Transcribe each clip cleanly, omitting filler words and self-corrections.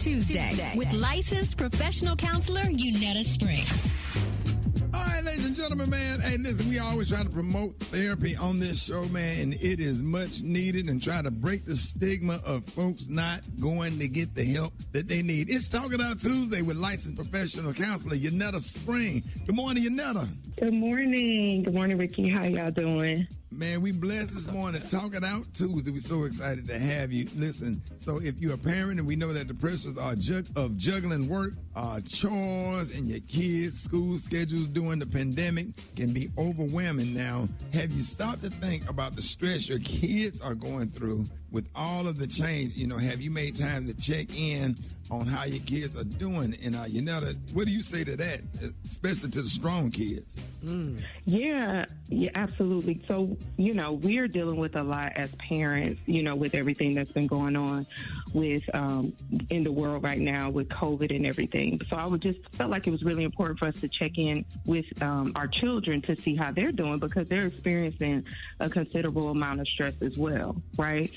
Tuesday with licensed professional counselor Yunetta Spring. All right, ladies and gentlemen, man. Hey, listen, we always try to promote therapy on this show, man, and it is much needed, and try to break the stigma of folks not going to get the help that they need. It's Talk It Out Tuesday with licensed professional counselor Yunetta Spring. Good morning, Yunetta. Good morning. Good morning, Ricky. How y'all doing? Man, we blessed this morning. Talk It Out Tuesday. We're so excited to have you. Listen, so if you're a parent and we know that the pressures are of juggling work, chores, and your kids' school schedules during the pandemic can be overwhelming now, have you stopped to think about the stress your kids are going through with all of the change? You know, have you made time to check in on how your kids are doing? And Yunetta, what do you say to that, especially to the strong kids? Yeah, absolutely. So, you know, we're dealing with a lot as parents, you know, with everything that's been going on with in the world right now with COVID and everything. So I would just felt like it was really important for us to check in with our children to see how they're doing, because they're experiencing a considerable amount of stress as well, right?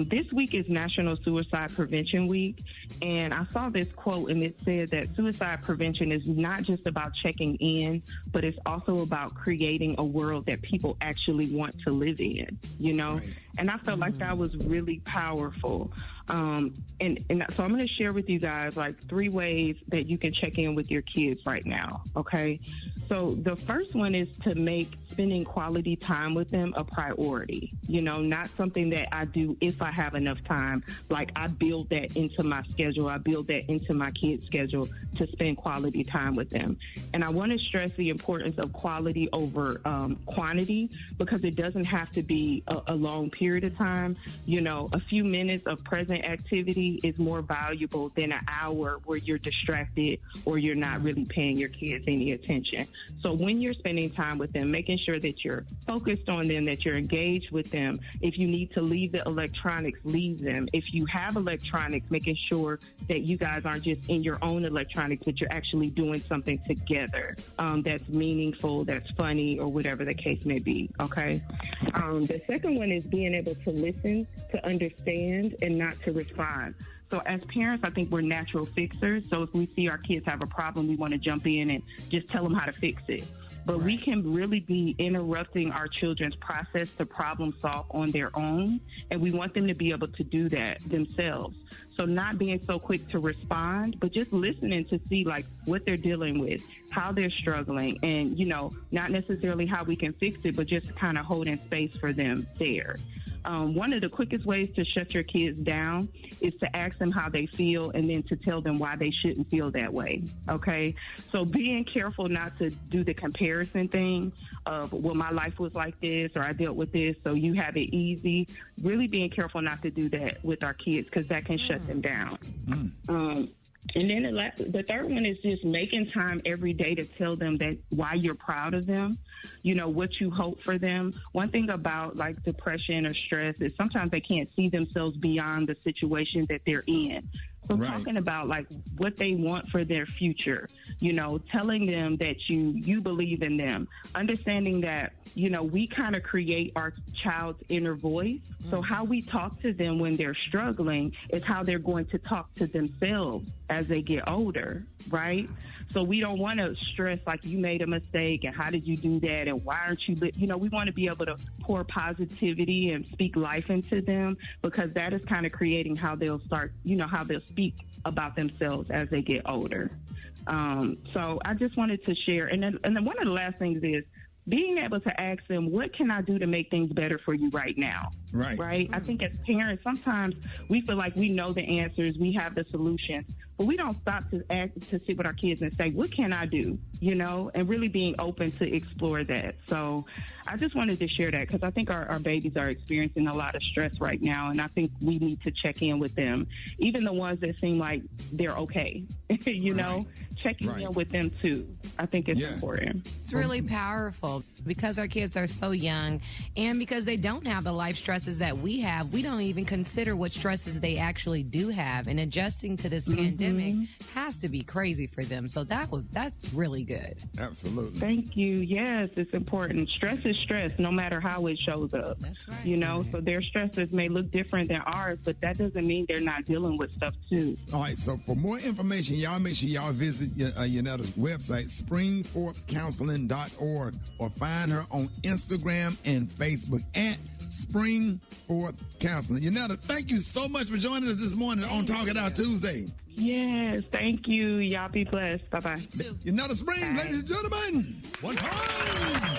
This week is National Suicide Prevention Week, and I saw this quote, and it said that suicide prevention is not just about checking in, but it's also about creating a world that people actually want to live in, you know? Right. And I felt like that was really powerful. And so I'm going to share with you guys like 3 ways that you can check in with your kids right now, okay? So the first one is to make spending quality time with them a priority, you know, not something that I do if I have enough time. Like, I build that into my schedule. I build that into my kids' schedule to spend quality time with them. And I want to stress the importance of quality over quantity, because it doesn't have to be a long period of time. You know, a few minutes of present activity is more valuable than an hour where you're distracted or you're not really paying your kids any attention. So when you're spending time with them, making sure that you're focused on them, that you're engaged with them. If you need to leave the electronics, leave them. If you have electronics, making sure that you guys aren't just in your own electronics, but you're actually doing something together that's meaningful, that's funny, or whatever the case may be, okay? The second one is being able to listen, to understand, and not to respond. So as parents, I think we're natural fixers. So if we see our kids have a problem, we want to jump in and just tell them how to fix it. But we can really be interrupting our children's process to problem solve on their own, and we want them to be able to do that themselves. So not being so quick to respond, but just listening to see like what they're dealing with, how they're struggling, and, you know, not necessarily how we can fix it, but just kind of holding space for them there. One of the quickest ways to shut your kids down is to ask them how they feel and then to tell them why they shouldn't feel that way, okay? So being careful not to do the comparison thing of, well, my life was like this, or I dealt with this, so you have it easy. Really being careful not to do that with our kids, because that can shut them down. And then the third one is just making time every day to tell them that why you're proud of them, you know, what you hope for them. One thing about like depression or stress is sometimes they can't see themselves beyond the situation that they're in. So talking about like what they want for their future, you know, telling them that you believe in them, understanding that, you know, we kind of create our child's inner voice. So how we talk to them when they're struggling is how they're going to talk to themselves as they get older, right? So we don't want to stress like you made a mistake and how did you do that and why aren't you, you know, we want to be able to pour positivity and speak life into them, because that is kind of creating how they'll start, you know, how they'll speak about themselves as they get older. So I just wanted to share. And then one of the last things is being able to ask them, what can I do to make things better for you right now? Right? I think as parents, sometimes we feel like we know the answers, we have the solutions, but we don't stop to sit with our kids and say, what can I do? You know, and really being open to explore that. So I just wanted to share that, because I think our babies are experiencing a lot of stress right now, and I think we need to check in with them, even the ones that seem like they're okay, you know, checking in with them too. I think it's important. It's really powerful because our kids are so young, and because they don't have the life stresses that we have. We don't even consider what stresses they actually do have. And adjusting to this pandemic pandemic has to be crazy for them. So that's really good. Absolutely. Thank you. Yes, it's important. Stress is stress, no matter how it shows up. That's right. You know, so their stresses may look different than ours, but that doesn't mean they're not dealing with stuff too. All right, so for more information, y'all make sure y'all visit Yunetta's website, springforthcounseling.org, or find her on Instagram and Facebook at Springforth Counseling. Yunetta, thank you so much for joining us this morning on Talk It Out Tuesday. Yes, thank you. Y'all be blessed. Bye-bye. Yunetta Spring, ladies and gentlemen. One time.